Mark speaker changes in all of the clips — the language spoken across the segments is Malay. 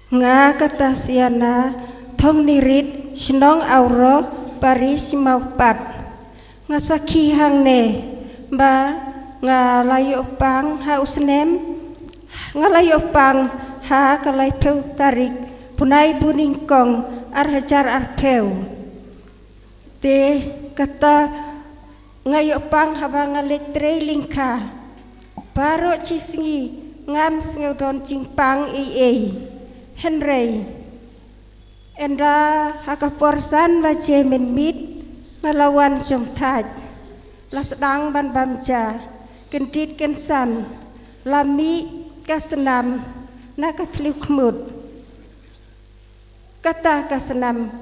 Speaker 1: nga kata siana thong nirit sinong auro paris maupat nga sakhi hang ne ba nga layo pang ha usnem nga layo pang ha kalai peu tarik punai buning kong ar hajar ar peu te kata ngayo pang haba nga letre lingka baro cisingi ngam sngedon cingpang Henry Endra hakaporsan baje menmit ngalawan song taj lasdang ban bamja kendit kensan lami kasenam nakatliu kemud kata kasenam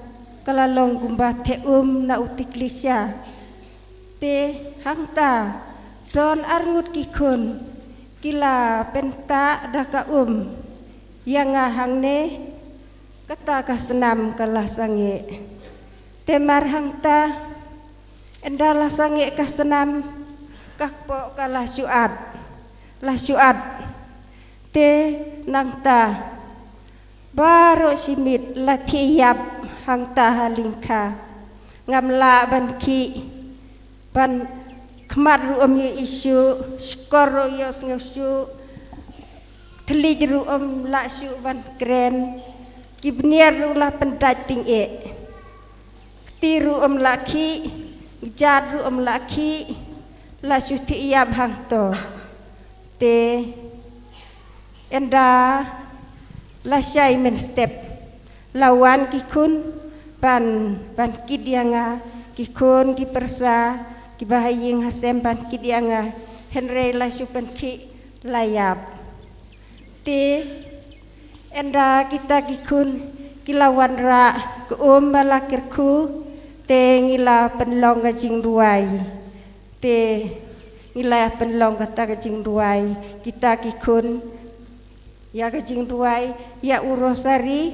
Speaker 1: kalalong gumba teum na utiklisya te hangta don arngut kikun kila penta daka yang ngahang ne kata kasenam kalah sange temar hangta endalah sange kasenam kakpo kalah syuat lah syuat te nangta baru simit latiyap hangta halingka ngamla ban ki ban kemar ruom ye isu skor yo ngusyu Teli jeru la syu ban kren kibniar ru la pendat ting tiru laki jad ru laki la syu ti yab hang to te enda la syai men step lawan kikun ban kidianga kikun ki persa ki bahaying hasem ban kidianga Henry la syu pen ki layap te enda kita kikun kilawan ra ke balakirku te ngila penlong gajing duai te ngila penlong kata gajing duai kita kikun ya gajing duai ya urosari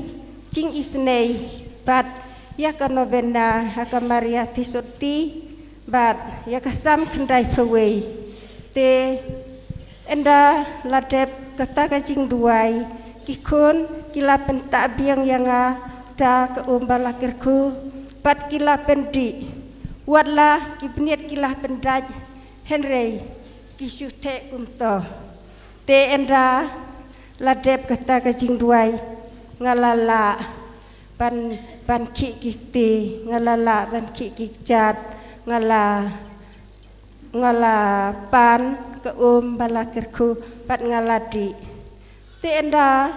Speaker 1: cing isnei bat ya kanobenda hakamaria tisoti bat ya kasam kendai pawei te enda ladep kata kajing duai kikun kila pentak biang yang ada ke balakirku pat kila pendi wadlah kibniat kila pendaj Henry kisute kumto te enda ladep kata kajing duai ngalala ban ki kikti ngalala ban ki kikjat ngala pan ke balakirku pat ngaladi te enda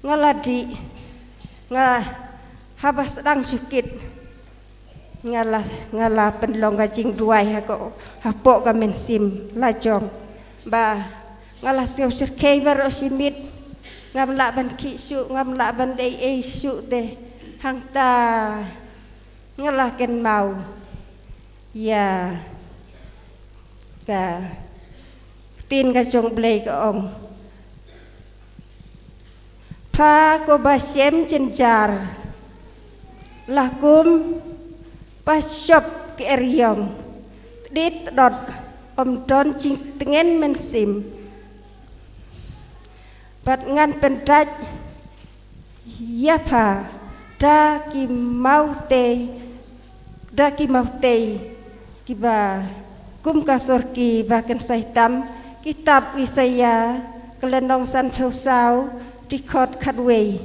Speaker 1: ngaladi habas sedang sukit ngala penlong gajing duai hako hapok kamen sim lajong ba ngala siu sirkei baro simit ngamla ban kisu ngamla ban dei su de hangta ngala ken mau ya ka tin ka jong blei ka ong pa ko basem jenjar lakum pasyop ke eryong dit dot don cing tengen mensim bat ngan pendaj ya pa da ki maute kiba kum kasorki bahkan saitam kitab wisaya kelenong san sau dikot kadwei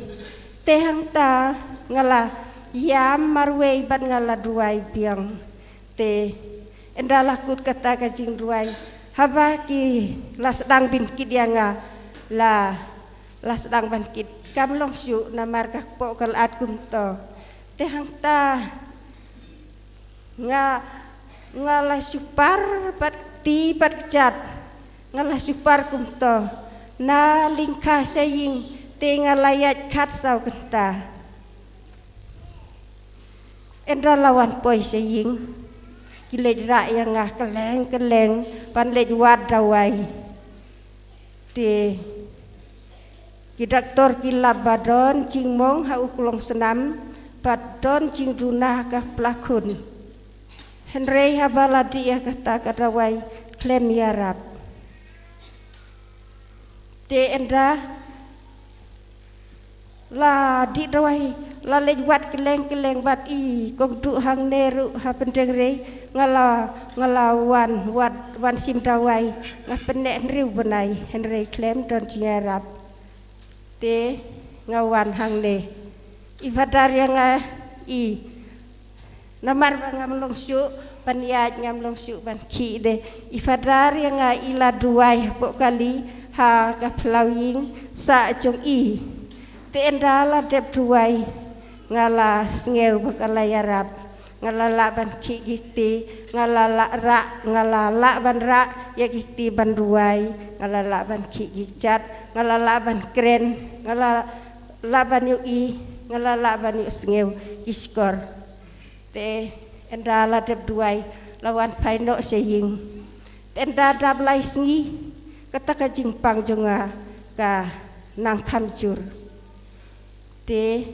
Speaker 1: tehang ta ngala yam marwei ban ngala duai biang te endalah kut kata kajing duai haba ki lasdang bin kidianga la lasdang ban kid kamlong syu namar kakpo kalat kumto tehang ta ngala supar pat ti pat jat ngala supar kumto na lingka saying te ngalayat kat sau kenta endra lawan poi saying kilej ra yang ngah keleng pan lej wad dawai te kidaktor kilabadon cingmong ha uklong senam badon cing dunah ka plakun Henry habaladi ya kata kadawai klem yarap te endra la di dawai la lewat keleng bat I kong du hang neru ha pendeng re ngalawan wan sim dawai ngapenek riu benai henry klem don jingarap te ngawan hang ne ibadar yang I namar bangam longsyu paniat ngam longsyu ban ki de ifadar yang ila duai pok kali ha ka plawing sa jong I te endala dep duai ngala ngeu bakalai arab ngalala ban ki gikti ngalala ban ra ya gikti ban duai ngalala ban ki gichat ngalala ban kren ngalala ban yu I ngalala ban yu ngeu iskor te endala dep duai lawan paino seying enda dab lai sngi kata ka jingpang jonga ka nang kamjur te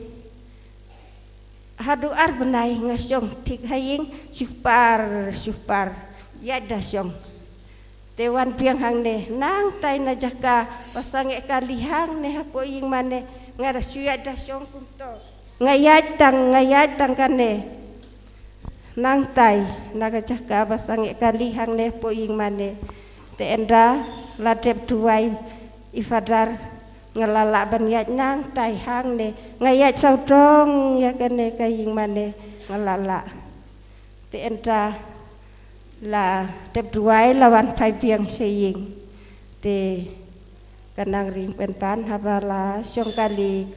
Speaker 1: hadu ar benai ngasyong tik haying supar ya dasyong te wan piang hang ne nang tai na jaka pasange kalihang ne hapo ing mane ngara suya dasyong kunto ngayat tang kane nang tai naga jaka pasange kalihang ne po ing mane te enda ladep duai ifadar ngalala ban yat nang tai hang ne ngayat saudong ya kane kaying mane ngalala te enda la dep duai lawan pai piang seying te kanang ring pen pan habala syong kali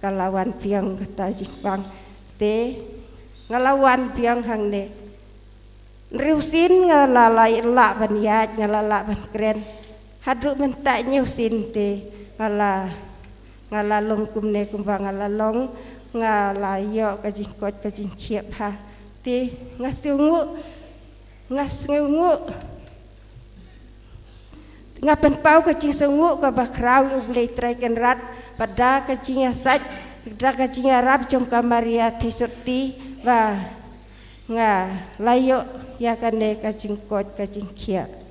Speaker 1: kalawan piang kata jipang te ngalawan piang hang ne riusin ngalala la ban yat ngalala ban kren hadu mentak nyusin te ngala long kumne kumbang ngala long ngala yo kajingkot kajingkiep ha te ngasungu ngapen pau kajing sungu ka bakrau ublei traiken rat pada kajing saj pada kajing arab jong kamaria tisurti wa nga layo ya kane kajingkot kajingkiep